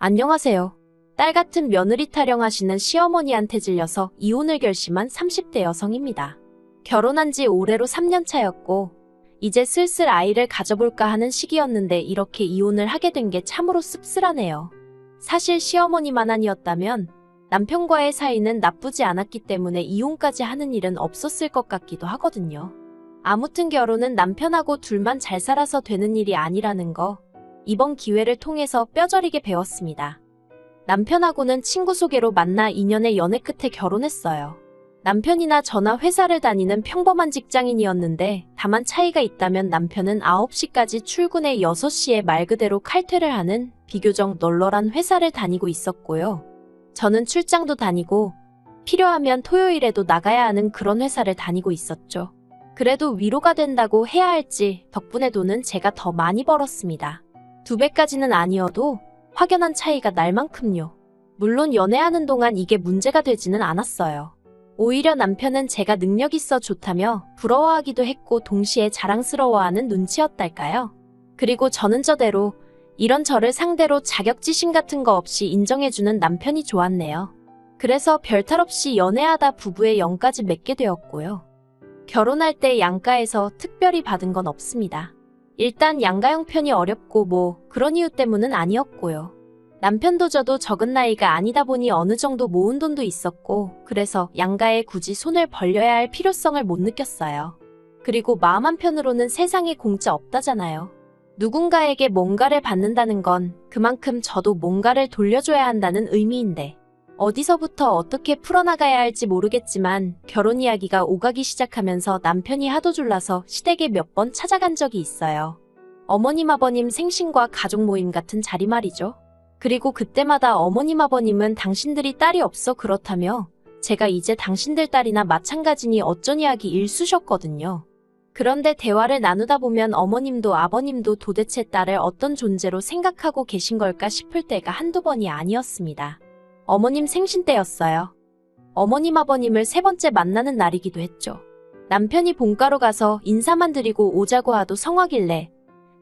안녕하세요. 딸 같은 며느리 타령하시는 시어머니한테 질려서 이혼을 결심한 30대 여성입니다. 결혼한 지 올해로 3년 차였고 이제 슬슬 아이를 가져볼까 하는 시기였는데 이렇게 이혼을 하게 된 게 참으로 씁쓸하네요. 사실 시어머니만 아니었다면 남편과의 사이는 나쁘지 않았기 때문에 이혼까지 하는 일은 없었을 것 같기도 하거든요. 아무튼 결혼은 남편하고 둘만 잘 살아서 되는 일이 아니라는 거 이번 기회를 통해서 뼈저리게 배웠습니다. 남편하고는 친구 소개로 만나 2년의 연애 끝에 결혼했어요. 남편이나 저나 회사를 다니는 평범한 직장인이었는데 다만 차이가 있다면 남편은 9시까지 출근해 6시에 말 그대로 칼퇴를 하는 비교적 널널한 회사를 다니고 있었고요. 저는 출장도 다니고 필요하면 토요일에도 나가야 하는 그런 회사를 다니고 있었죠. 그래도 위로가 된다고 해야 할지 덕분에 돈은 제가 더 많이 벌었습니다. 2배까지는 아니어도 확연한 차이가 날 만큼요. 물론 연애하는 동안 이게 문제가 되지는 않았어요. 오히려 남편은 제가 능력 있어 좋다며 부러워하기도 했고 동시에 자랑스러워하는 눈치였달까요? 그리고 저는 저대로 이런 저를 상대로 자격지심 같은 거 없이 인정해주는 남편이 좋았네요. 그래서 별탈 없이 연애하다 부부의 영까지 맺게 되었고요. 결혼할 때 양가에서 특별히 받은 건 없습니다. 일단 양가 형편이 어렵고 그런 이유 때문은 아니었고요. 남편도 저도 적은 나이가 아니다 보니 어느 정도 모은 돈도 있었고 그래서 양가에 굳이 손을 벌려야 할 필요성을 못 느꼈어요. 그리고 마음 한편으로는 세상에 공짜 없다잖아요. 누군가에게 뭔가를 받는다는 건 그만큼 저도 뭔가를 돌려줘야 한다는 의미인데 어디서부터 어떻게 풀어나가야 할지 모르겠지만 결혼 이야기가 오가기 시작하면서 남편이 하도 졸라서 시댁에 몇 번 찾아간 적이 있어요. 어머님 아버님 생신과 가족 모임 같은 자리 말이죠. 그리고 그때마다 어머님 아버님은 당신들이 딸이 없어 그렇다며 제가 이제 당신들 딸이나 마찬가지니 어쩐 이야기 일쑤셨거든요. 그런데 대화를 나누다 보면 어머님도 아버님도 도대체 딸을 어떤 존재로 생각하고 계신 걸까 싶을 때가 한두 번이 아니었습니다. 어머님 생신 때였어요. 어머님 아버님을 3번째 만나는 날이기도 했죠. 남편이 본가로 가서 인사만 드리고 오자고 하도 성화길래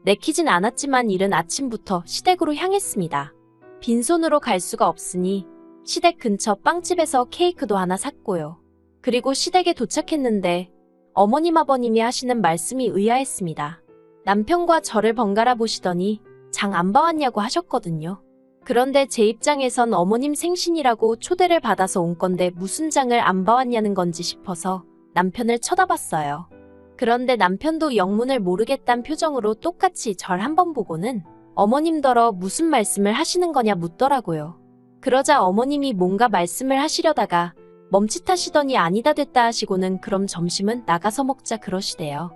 내키진 않았지만 이른 아침부터 시댁으로 향했습니다. 빈손으로 갈 수가 없으니 시댁 근처 빵집에서 케이크도 하나 샀고요. 그리고 시댁에 도착했는데 어머님 아버님이 하시는 말씀이 의아했습니다. 남편과 저를 번갈아 보시더니 장 안 봐왔냐고 하셨거든요. 그런데 제 입장에선 어머님 생신이라고 초대를 받아서 온 건데 무슨 장을 안 봐왔냐는 건지 싶어서 남편을 쳐다봤어요. 그런데 남편도 영문을 모르겠단 표정으로 똑같이 절 한번 보고는 어머님더러 무슨 말씀을 하시는 거냐 묻더라고요. 그러자 어머님이 뭔가 말씀을 하시려다가 멈칫하시더니 아니다 됐다 하시고는 그럼 점심은 나가서 먹자 그러시대요.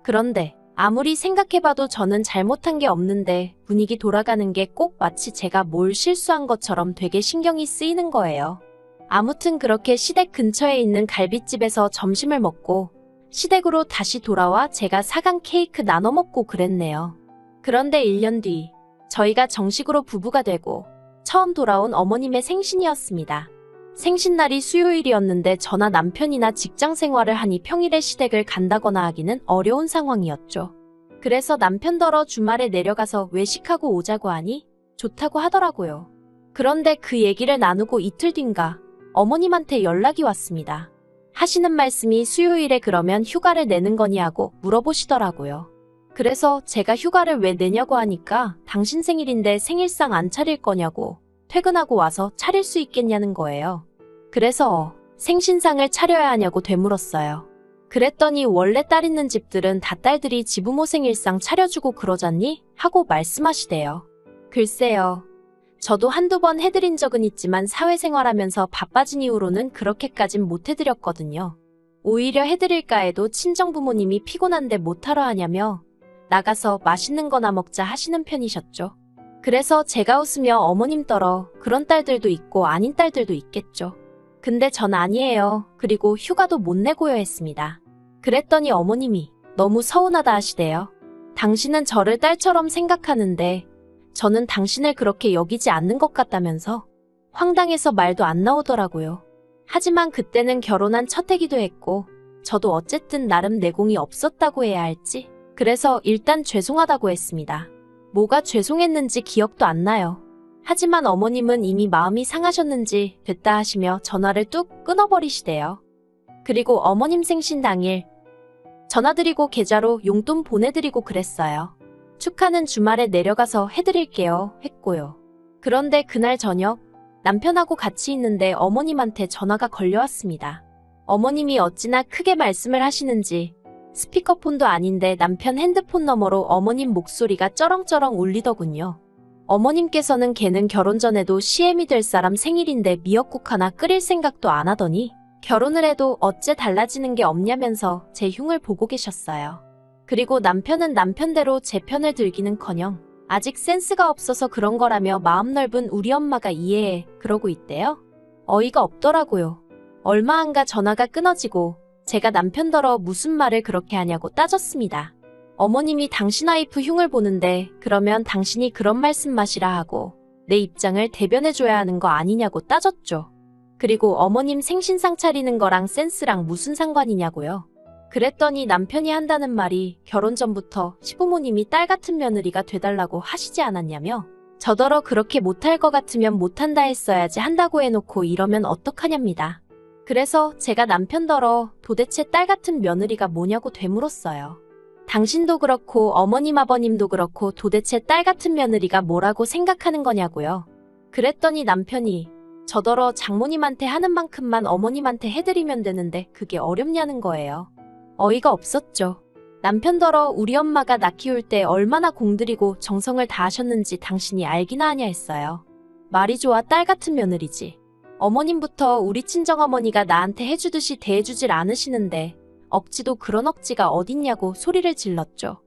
그런데 아무리 생각해봐도 저는 잘못한 게 없는데 분위기 돌아가는 게 꼭 마치 제가 뭘 실수한 것처럼 되게 신경이 쓰이는 거예요. 아무튼 그렇게 시댁 근처에 있는 갈빗집에서 점심을 먹고 시댁으로 다시 돌아와 제가 사간 케이크 나눠 먹고 그랬네요. 그런데 1년 뒤 저희가 정식으로 부부가 되고 처음 돌아온 어머님의 생신이었습니다. 생신날이 수요일이었는데 저나 남편이나 직장 생활을 하니 평일에 시댁을 간다거나 하기는 어려운 상황이었죠. 그래서 남편더러 주말에 내려가서 외식하고 오자고 하니 좋다고 하더라고요. 그런데 그 얘기를 나누고 이틀 뒤인가 어머님한테 연락이 왔습니다. 하시는 말씀이 수요일에 그러면 휴가를 내는 거니 하고 물어보시더라고요. 그래서 제가 휴가를 왜 내냐고 하니까 당신 생일인데 생일상 안 차릴 거냐고 퇴근하고 와서 차릴 수 있겠냐는 거예요. 그래서 생신상을 차려야 하냐고 되물었어요. 그랬더니 원래 딸 있는 집들은 다 딸들이 지부모 생일상 차려주고 그러잖니? 하고 말씀하시대요. 글쎄요. 저도 한두 번 해드린 적은 있지만 사회생활하면서 바빠진 이후로는 그렇게까진 못 해드렸거든요. 오히려 해드릴까 해도 친정부모님이 피곤한데 못하러 하냐며 나가서 맛있는 거나 먹자 하시는 편이셨죠. 그래서 제가 웃으며 어머님더러 그런 딸들도 있고 아닌 딸들도 있겠죠. 근데 전 아니에요. 그리고 휴가도 못 내고요 했습니다. 그랬더니 어머님이 너무 서운하다 하시대요. 당신은 저를 딸처럼 생각하는데 저는 당신을 그렇게 여기지 않는 것 같다면서 황당해서 말도 안 나오더라고요. 하지만 그때는 결혼한 첫 해기도 했고 저도 어쨌든 나름 내공이 없었다고 해야 할지 그래서 일단 죄송하다고 했습니다. 뭐가 죄송했는지 기억도 안 나요. 하지만 어머님은 이미 마음이 상하셨는지 됐다 하시며 전화를 뚝 끊어버리시대요. 그리고 어머님 생신 당일 전화드리고 계좌로 용돈 보내드리고 그랬어요. 축하는 주말에 내려가서 해드릴게요 했고요. 그런데 그날 저녁 남편하고 같이 있는데 어머님한테 전화가 걸려왔습니다. 어머님이 어찌나 크게 말씀을 하시는지 스피커폰도 아닌데 남편 핸드폰 너머로 어머님 목소리가 쩌렁쩌렁 울리더군요. 어머님께서는 걔는 결혼 전에도 CM이 될 사람 생일인데 미역국 하나 끓일 생각도 안 하더니 결혼을 해도 어째 달라지는 게 없냐면서 제 흉을 보고 계셨어요. 그리고 남편은 남편대로 제 편을 들기는커녕 아직 센스가 없어서 그런 거라며 마음 넓은 우리 엄마가 이해해 그러고 있대요. 어이가 없더라고요. 얼마 안가 전화가 끊어지고 제가 남편더러 무슨 말을 그렇게 하냐고 따졌습니다. 어머님이 당신 와이프 흉을 보는데 그러면 당신이 그런 말씀 마시라 하고 내 입장을 대변해줘야 하는 거 아니냐고 따졌죠. 그리고 어머님 생신상 차리는 거랑 센스랑 무슨 상관이냐고요. 그랬더니 남편이 한다는 말이 결혼 전부터 시부모님이 딸 같은 며느리가 돼달라고 하시지 않았냐며 저더러 그렇게 못할 것 같으면 못한다 했어야지 한다고 해놓고 이러면 어떡하냐입니다. 그래서 제가 남편더러 도대체 딸 같은 며느리가 뭐냐고 되물었어요. 당신도 그렇고 어머님 아버님도 그렇고 도대체 딸 같은 며느리가 뭐라고 생각하는 거냐고요. 그랬더니 남편이 저더러 장모님한테 하는 만큼만 어머님한테 해드리면 되는데 그게 어렵냐는 거예요. 어이가 없었죠. 남편더러 우리 엄마가 나 키울 때 얼마나 공들이고 정성을 다하셨는지 당신이 알기나 하냐 했어요. 말이 좋아 딸 같은 며느리지. 어머님부터 우리 친정어머니가 나한테 해주듯이 대해주질 않으시는데 억지도 그런 억지가 어딨냐고 소리를 질렀죠.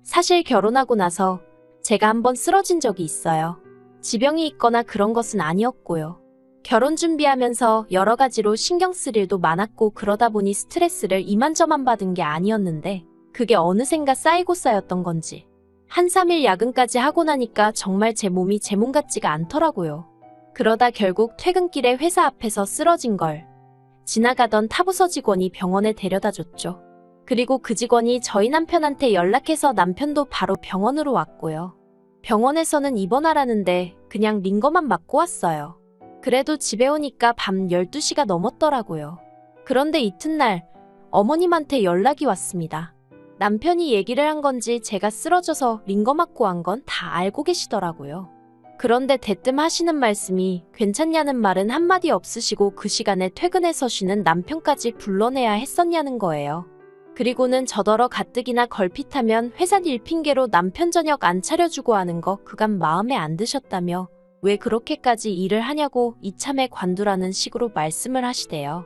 사실 결혼하고 나서 제가 한번 쓰러진 적이 있어요. 지병이 있거나 그런 것은 아니었고요. 결혼 준비하면서 여러 가지로 신경 쓸 일도 많았고 그러다 보니 스트레스를 이만저만 받은 게 아니었는데 그게 어느샌가 쌓이고 쌓였던 건지 한 3일 야근까지 하고 나니까 정말 제 몸이 제 몸 같지가 않더라고요. 그러다 결국 퇴근길에 회사 앞에서 쓰러진 걸 지나가던 타부서 직원이 병원에 데려다 줬죠. 그리고 그 직원이 저희 남편한테 연락해서 남편도 바로 병원으로 왔고요. 병원에서는 입원하라는데 그냥 링거만 맞고 왔어요. 그래도 집에 오니까 밤 12시가 넘었더라고요. 그런데 이튿날 어머님한테 연락이 왔습니다. 남편이 얘기를 한 건지 제가 쓰러져서 링거 맞고 한 건 다 알고 계시더라고요. 그런데 대뜸 하시는 말씀이 괜찮냐는 말은 한마디 없으시고 그 시간에 퇴근해서 쉬는 남편까지 불러내야 했었냐는 거예요. 그리고는 저더러 가뜩이나 걸핏하면 회사 일 핑계로 남편 저녁 안 차려주고 하는 거 그간 마음에 안 드셨다며 왜 그렇게까지 일을 하냐고 이참에 관두라는 식으로 말씀을 하시대요.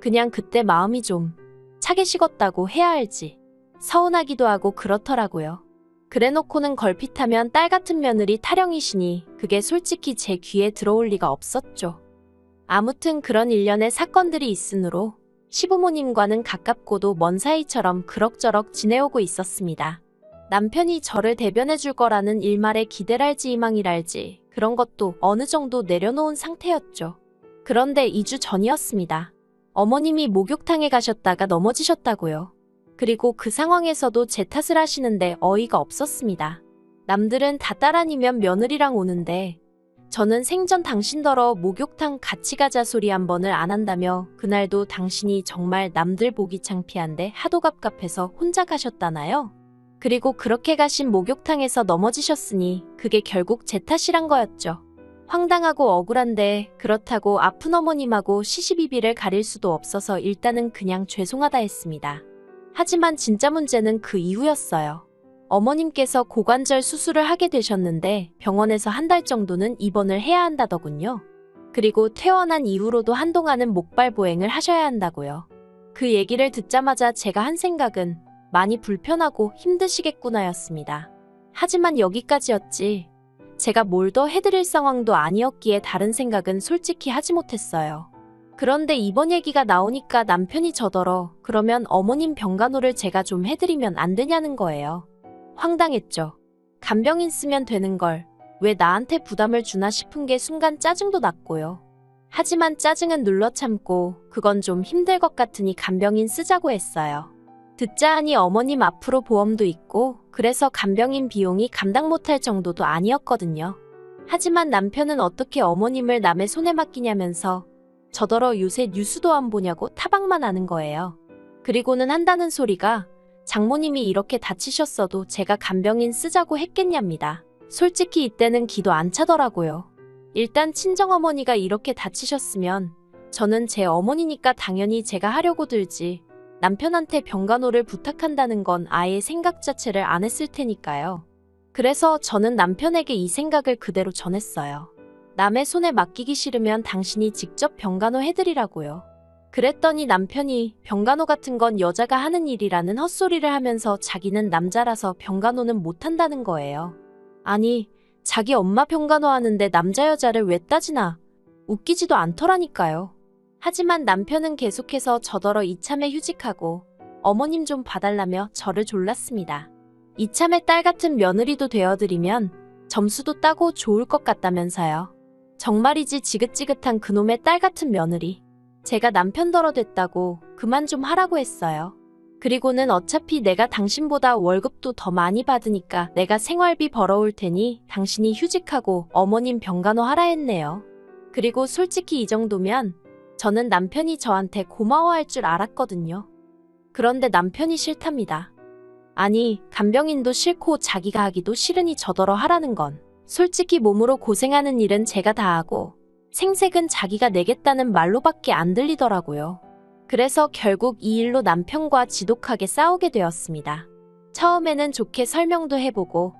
그냥 그때 마음이 좀 차게 식었다고 해야 할지 서운하기도 하고 그렇더라고요. 그래놓고는 걸핏하면 딸 같은 며느리 타령이시니 그게 솔직히 제 귀에 들어올 리가 없었죠. 아무튼 그런 일련의 사건들이 있으므로 시부모님과는 가깝고도 먼 사이처럼 그럭저럭 지내오고 있었습니다. 남편이 저를 대변해 줄 거라는 일말의 기대랄지 희망이랄지 그런 것도 어느 정도 내려놓은 상태였죠. 그런데 2주 전이었습니다. 어머님이 목욕탕에 가셨다가 넘어지셨다고요. 그리고 그 상황에서도 제 탓을 하시는데 어이가 없었습니다. 남들은 다 딸 아니면 며느리랑 오는데 저는 생전 당신더러 목욕탕 같이 가자 소리 한 번을 안 한다며 그날도 당신이 정말 남들 보기 창피한데 하도 갑갑해서 혼자 가셨다나요? 그리고 그렇게 가신 목욕탕에서 넘어지셨으니 그게 결국 제 탓이란 거였죠. 황당하고 억울한데 그렇다고 아픈 어머님하고 시시비비를 가릴 수도 없어서 일단은 그냥 죄송하다 했습니다. 하지만 진짜 문제는 그 이후였어요. 어머님께서 고관절 수술을 하게 되셨는데 병원에서 한 달 정도는 입원을 해야 한다더군요. 그리고 퇴원한 이후로도 한동안은 목발 보행을 하셔야 한다고요. 그 얘기를 듣자마자 제가 한 생각은 많이 불편하고 힘드시겠구나였습니다. 하지만 여기까지였지. 제가 뭘 더 해드릴 상황도 아니었기에 다른 생각은 솔직히 하지 못했어요. 그런데 이번 얘기가 나오니까 남편이 저더러 그러면 어머님 병간호를 제가 좀 해드리면 안 되냐는 거예요. 황당했죠. 간병인 쓰면 되는 걸 왜 나한테 부담을 주나 싶은 게 순간 짜증도 났고요. 하지만 짜증은 눌러 참고 그건 좀 힘들 것 같으니 간병인 쓰자고 했어요. 듣자 하니 어머님 앞으로 보험도 있고 그래서 간병인 비용이 감당 못할 정도도 아니었거든요. 하지만 남편은 어떻게 어머님을 남의 손에 맡기냐면서 저더러 요새 뉴스도 안 보냐고 타박만 하는 거예요. 그리고는 한다는 소리가 장모님이 이렇게 다치셨어도 제가 간병인 쓰자고 했겠냐입니다. 솔직히 이때는 기도 안 차더라고요. 일단 친정어머니가 이렇게 다치셨으면 저는 제 어머니니까 당연히 제가 하려고 들지 남편한테 병간호를 부탁한다는 건 아예 생각 자체를 안 했을 테니까요. 그래서 저는 남편에게 이 생각을 그대로 전했어요. 남의 손에 맡기기 싫으면 당신이 직접 병간호 해드리라고요. 그랬더니 남편이 병간호 같은 건 여자가 하는 일이라는 헛소리를 하면서 자기는 남자라서 병간호는 못한다는 거예요. 아니, 자기 엄마 병간호 하는데 남자 여자를 왜 따지나? 웃기지도 않더라니까요. 하지만 남편은 계속해서 저더러 이참에 휴직하고 어머님 좀 봐달라며 저를 졸랐습니다. 이참에 딸 같은 며느리도 되어드리면 점수도 따고 좋을 것 같다면서요. 정말이지 지긋지긋한 그놈의 딸 같은 며느리. 제가 남편더러 됐다고 그만 좀 하라고 했어요. 그리고는 어차피 내가 당신보다 월급도 더 많이 받으니까 내가 생활비 벌어올 테니 당신이 휴직하고 어머님 병간호 하라 했네요. 그리고 솔직히 이 정도면 저는 남편이 저한테 고마워할 줄 알았거든요. 그런데 남편이 싫답니다. 아니, 간병인도 싫고 자기가 하기도 싫으니 저더러 하라는 건 솔직히 몸으로 고생하는 일은 제가 다 하고 생색은 자기가 내겠다는 말로밖에 안 들리더라고요. 그래서 결국 이 일로 남편과 지독하게 싸우게 되었습니다. 처음에는 좋게 설명도 해보고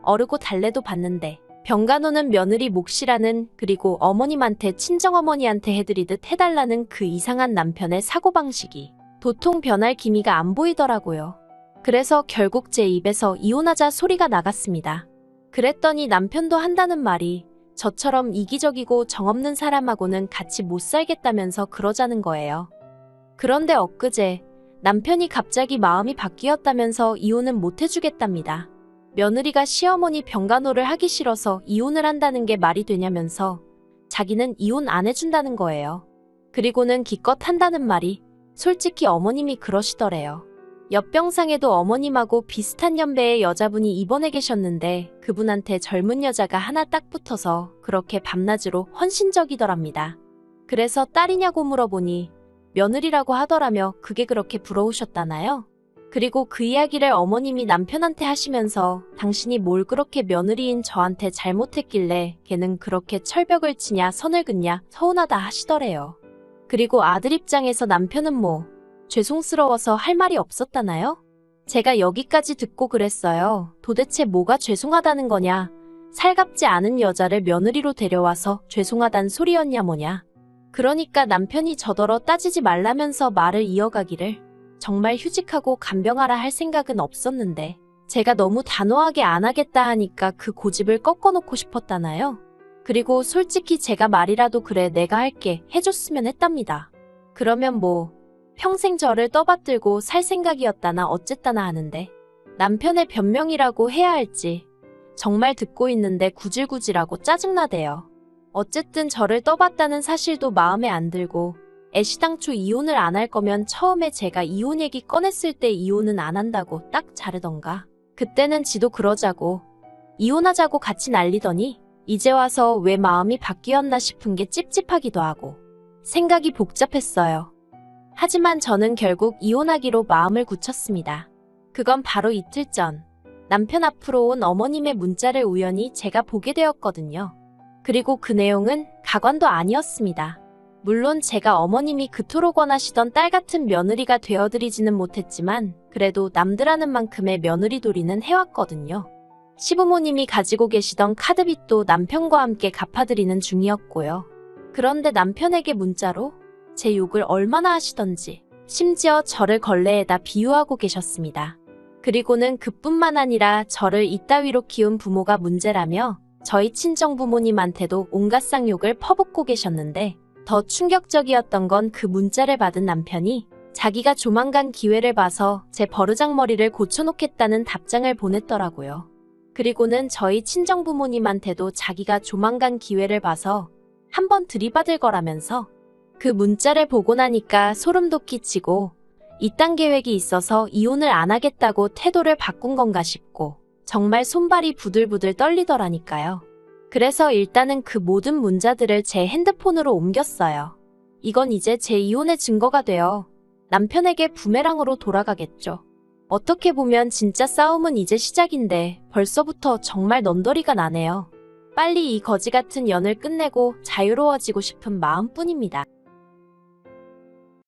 어르고 달래도 봤는데 병간호는 며느리 몫이라는 그리고 어머님한테 친정어머니한테 해드리듯 해달라는 그 이상한 남편의 사고방식이 도통 변할 기미가 안 보이더라고요. 그래서 결국 제 입에서 이혼하자 소리가 나갔습니다. 그랬더니 남편도 한다는 말이 저처럼 이기적이고 정없는 사람하고는 같이 못 살겠다면서 그러자는 거예요. 그런데 엊그제 남편이 갑자기 마음이 바뀌었다면서 이혼은 못 해주겠답니다. 며느리가 시어머니 병간호를 하기 싫어서 이혼을 한다는 게 말이 되냐면서 자기는 이혼 안 해준다는 거예요. 그리고는 기껏 한다는 말이 솔직히 어머님이 그러시더래요. 옆병상에도 어머님하고 비슷한 연배의 여자분이 입원해 계셨는데 그분한테 젊은 여자가 하나 딱 붙어서 그렇게 밤낮으로 헌신적이더랍니다. 그래서 딸이냐고 물어보니 며느리라고 하더라며 그게 그렇게 부러우셨다나요? 그리고 그 이야기를 어머님이 남편한테 하시면서 당신이 뭘 그렇게 며느리인 저한테 잘못했길래 걔는 그렇게 철벽을 치냐 선을 긋냐 서운하다 하시더래요. 그리고 아들 입장에서 남편은 뭐 죄송스러워서 할 말이 없었다나요? 제가 여기까지 듣고 그랬어요. 도대체 뭐가 죄송하다는 거냐? 살갑지 않은 여자를 며느리로 데려와서 죄송하단 소리였냐 뭐냐? 그러니까 남편이 저더러 따지지 말라면서 말을 이어가기를 정말 휴직하고 간병하라 할 생각은 없었는데 제가 너무 단호하게 안 하겠다 하니까 그 고집을 꺾어놓고 싶었다나요? 그리고 솔직히 제가 말이라도 그래 내가 할게 해줬으면 했답니다. 그러면 뭐 평생 저를 떠받들고 살 생각이었다나 어쨌다나 하는데 남편의 변명이라고 해야 할지 정말 듣고 있는데 구질구질하고 짜증나대요. 어쨌든 저를 떠봤다는 사실도 마음에 안 들고 애시당초 이혼을 안 할 거면 처음에 제가 이혼 얘기 꺼냈을 때 이혼은 안 한다고 딱 자르던가 그때는 지도 그러자고 이혼하자고 같이 난리더니 이제 와서 왜 마음이 바뀌었나 싶은 게 찝찝하기도 하고 생각이 복잡했어요. 하지만 저는 결국 이혼하기로 마음을 굳혔습니다. 그건 바로 이틀 전 남편 앞으로 온 어머님의 문자를 우연히 제가 보게 되었거든요. 그리고 그 내용은 가관도 아니었습니다. 물론 제가 어머님이 그토록 원하시던 딸 같은 며느리가 되어드리지는 못했지만 그래도 남들 하는 만큼의 며느리돌이는 해왔거든요. 시부모님이 가지고 계시던 카드빚도 남편과 함께 갚아드리는 중이었고요. 그런데 남편에게 문자로 제 욕을 얼마나 하시던지 심지어 저를 걸레에다 비유하고 계셨습니다. 그리고는 그뿐만 아니라 저를 이따위로 키운 부모가 문제라며 저희 친정부모님한테도 온갖 쌍욕을 퍼붓고 계셨는데 더 충격적이었던 건 그 문자를 받은 남편이 자기가 조만간 기회를 봐서 제 버르장머리를 고쳐놓겠다는 답장을 보냈더라고요. 그리고는 저희 친정부모님한테도 자기가 조만간 기회를 봐서 한번 들이받을 거라면서 그 문자를 보고 나니까 소름도 끼치고 이딴 계획이 있어서 이혼을 안 하겠다고 태도를 바꾼 건가 싶고 정말 손발이 부들부들 떨리더라니까요. 그래서 일단은 그 모든 문자들을 제 핸드폰으로 옮겼어요. 이건 이제 제 이혼의 증거가 되어 남편에게 부메랑으로 돌아가겠죠. 어떻게 보면 진짜 싸움은 이제 시작인데 벌써부터 정말 넌더리가 나네요. 빨리 이 거지 같은 연을 끝내고 자유로워지고 싶은 마음뿐입니다.